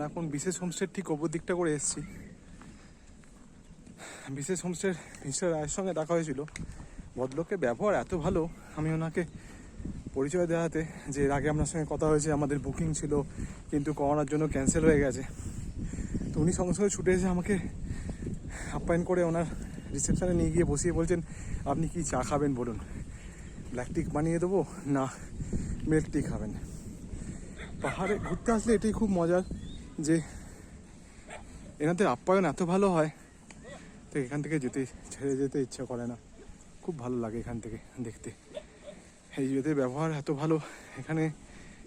এখন বিশেষ হোমস্টের ঠিক ওপর দিকটা করে এসেছি। বিশেষ হোমস্টের মিস্টার রায়ের সঙ্গে দেখা হয়েছিল। ভদ্রলোকের ব্যবহার এত ভালো, আমি ওনাকে পরিচয় দেওয়াতে যে এর আগে আপনার সঙ্গে কথা হয়েছে, আমাদের বুকিং ছিল কিন্তু করোনার জন্য ক্যান্সেল হয়ে গেছে, তো উনি সঙ্গে সঙ্গে ছুটে এসে আমাকে আপ্যায়ন করে ওনার রিসেপশানে নিয়ে গিয়ে বসিয়ে বলছেন, আপনি কি চা খাবেন বলুন, ব্ল্যাক টি বানিয়ে দেবো না মিল্ক টি খাবেন। পাহাড়ে ঘুরতে আসলে এটাই খুব মজার যে এনাদের আপ্যায়ন এত ভালো হয়, তো এখান থেকে ছেড়ে যেতে ইচ্ছা করে না। খুব ভালো লাগে এখান থেকে দেখতে, এই এদের ব্যবহার এত ভালো, এখানে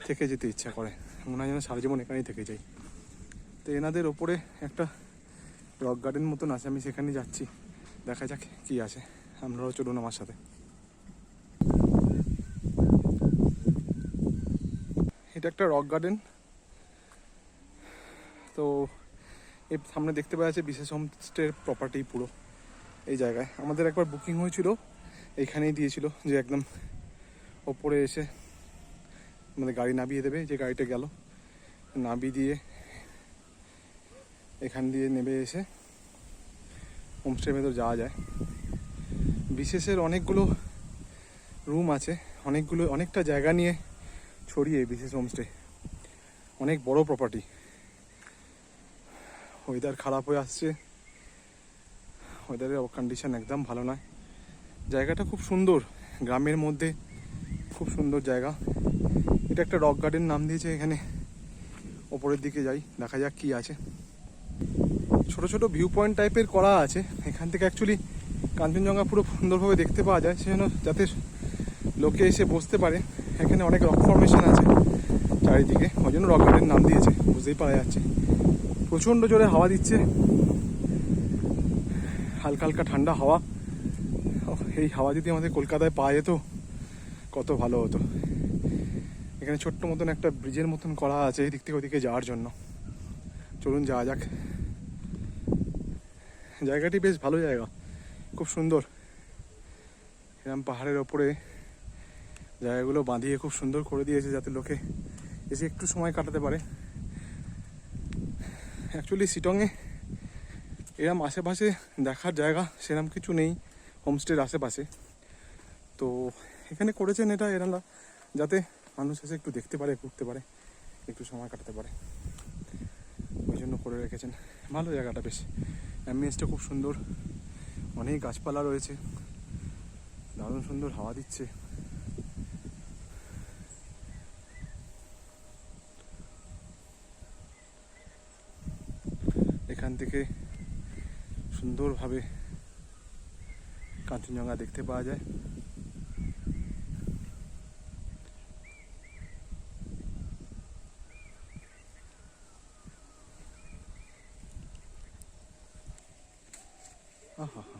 থেকে যেতে ইচ্ছা করে, মনে হয় যেন সারা জীবন এখানেই থেকে যাই। তো এনাদের ওপরে একটা রক গার্ডেন মতন আছে, আমি সেখানে যাচ্ছি, দেখা যাক কি আছে। আপনারাও চলুন আমার সাথে। এটা একটা রক গার্ডেন, তো এই সামনে দেখতে পাওয়া যাচ্ছে বিশেষ হোমস্টের প্রপার্টি পুরো এই জায়গায়। আমাদের একবার বুকিং হয়েছিল, এইখানেই দিয়েছিল যে একদম ওপরে এসে আমাদের গাড়ি নামিয়ে দেবে, যে গাড়িটা গেল নামিয়ে দিয়ে এখান দিয়ে নেমে এসে হোমস্টের ভেতর যাওয়া যায়। বিশেষের অনেকগুলো রুম আছে, অনেকটা জায়গা নিয়ে ছড়িয়ে বিশেষ হোমস্টে, অনেক বড় প্রপার্টি। ওয়েদার খারাপ হয়ে আসছে, ওয়েদারের কন্ডিশন একদম ভালো নয়। জায়গাটা খুব সুন্দর, গ্রামের মধ্যে খুব সুন্দর জায়গা। এটা একটা রক গার্ডেন নাম দিয়েছে, এখানে ওপরের দিকে যাই, দেখা যাক কি আছে। ছোট ছোট ভিউ পয়েন্ট টাইপের করা আছে, এখান থেকে অ্যাকচুয়ালি কাঞ্চনজঙ্ঘা পুরো সুন্দরভাবে দেখতে পাওয়া যায়, সেজন্য যাতে লোকে এসে বসতে পারে। এখানে অনেক রক ফর্মেশন আছে চারিদিকে, ওই জন্য রক গার্ডেন নাম দিয়েছে, বুঝতেই পারা যাচ্ছে। প্রচণ্ড জোরে হাওয়া দিচ্ছে, হালকা হালকা ঠান্ডা হাওয়া। এই হাওয়া যদি আমাদের কলকাতায় পাওয়া যেত কত ভালো হতো। এখানে ছোট্ট মতন একটা ব্রিজের মতন করা আছে এই দিক থেকে ওদিকে যাওয়ার জন্য, চলুন যাওয়া যাক। জায়গাটি বেশ ভালো জায়গা, খুব সুন্দর। এরকম পাহাড়ের ওপরে জায়গাগুলো বাঁধিয়ে খুব সুন্দর করে দিয়েছে যাতে লোকে এসে একটু সময় কাটাতে পারে। অ্যাকচুয়ালি শিটংয়ে এরম আশেপাশে দেখার জায়গা সেরকম কিছু নেই হোমস্টের আশেপাশে, তো এখানে করেছেন এটা এনারা যাতে মানুষ এসে একটু দেখতে পারে, ঘুরতে পারে, একটু সময় কাটাতে পারে, ওই জন্য করে রেখেছেন। ভালো জায়গাটা, বেশ অ্যাম্বিয়েন্সটা খুব সুন্দর, অনেক গাছপালা রয়েছে, দারুণ সুন্দর হাওয়া দিচ্ছে। এখান থেকে সুন্দরভাবে কাঞ্চনজঙ্ঘা দেখতে পাওয়া যায়। আহা হা,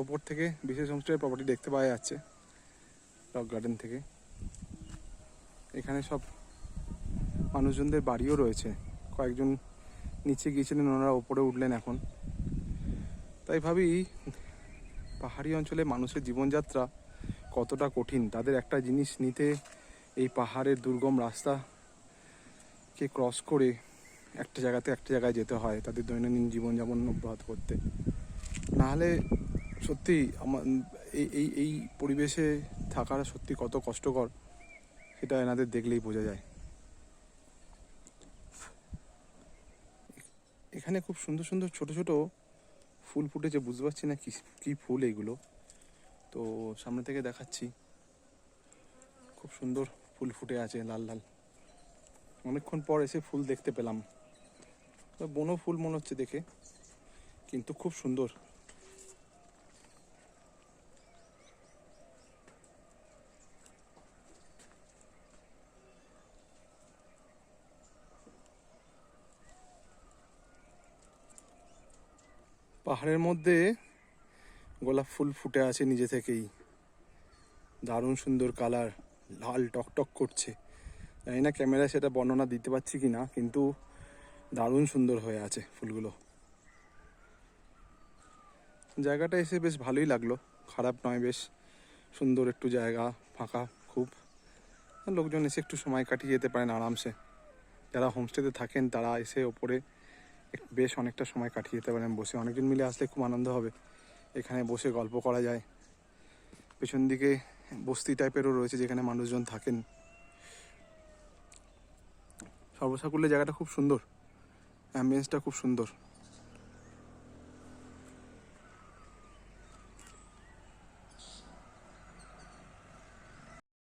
ওপর থেকে বিশেষ হোমস্টের প্রপার্টি দেখতে পাওয়া যাচ্ছে রক গার্ডেন থেকে। এখানে সব মানুষজনদের বাড়িও রয়েছে, কয়েকজন নিচে গিয়েছিলেন, ওনারা ওপরে উঠলেন এখন। তাই ভাবি পাহাড়ি অঞ্চলে মানুষের জীবনযাত্রা কতটা কঠিন, তাদের একটা জিনিস নিতে এই পাহাড়ের দুর্গম রাস্তাকে ক্রস করে একটা জায়গাতে একটা জায়গায় যেতে হয় তাদের দৈনন্দিন জীবনযাপন অব্যাহত করতে। নাহলে সত্যি আমার এই পরিবেশে থাকা সত্যি কত কষ্টকর, সেটা এনাদের দেখলেই বোঝা যায়। এখানে খুব সুন্দর সুন্দর ছোট ছোট ফুল ফুটেছে, বুঝতে পারছি না কি ফুল এইগুলো, তো সামনে থেকে দেখাচ্ছি। খুব সুন্দর ফুল ফুটে আছে, লাল লাল। অনেকক্ষণ পর এসে ফুল দেখতে পেলাম, বনো ফুল মনে হচ্ছে দেখে, কিন্তু খুব সুন্দর। পাহাড়ের মধ্যে গোলাপ ফুল ফুটে আছে নিজে থেকেই, দারুণ সুন্দর কালার, লাল টকটক করছে। জানি না ক্যামেরায় সেটা বর্ণনা দিতে পারছি কি না, কিন্তু দারুণ সুন্দর হয়ে আছে ফুলগুলো। জায়গাটা এসে বেশ ভালোই লাগলো, খারাপ নয়, বেশ সুন্দর একটু জায়গা, ফাঁকা খুব। লোকজন এসে একটু সময় কাটিয়ে যেতে পারেন আরামসে। যারা হোমস্টেতে থাকেন তারা এসে ওপরে বেশ অনেকটা সময় কাটিয়ে যেতে পারেন বসে। অনেকজন মিলে আসলে খুব আনন্দ হবে, এখানে বসে গল্প করা যায়। পেছন দিকে বস্তি টাইপেরও রয়েছে যেখানে মানুষজন থাকেন। সর্বসাকুল্যে জায়গাটা খুব সুন্দর, অ্যাম্বিয়েন্সটা খুব সুন্দর।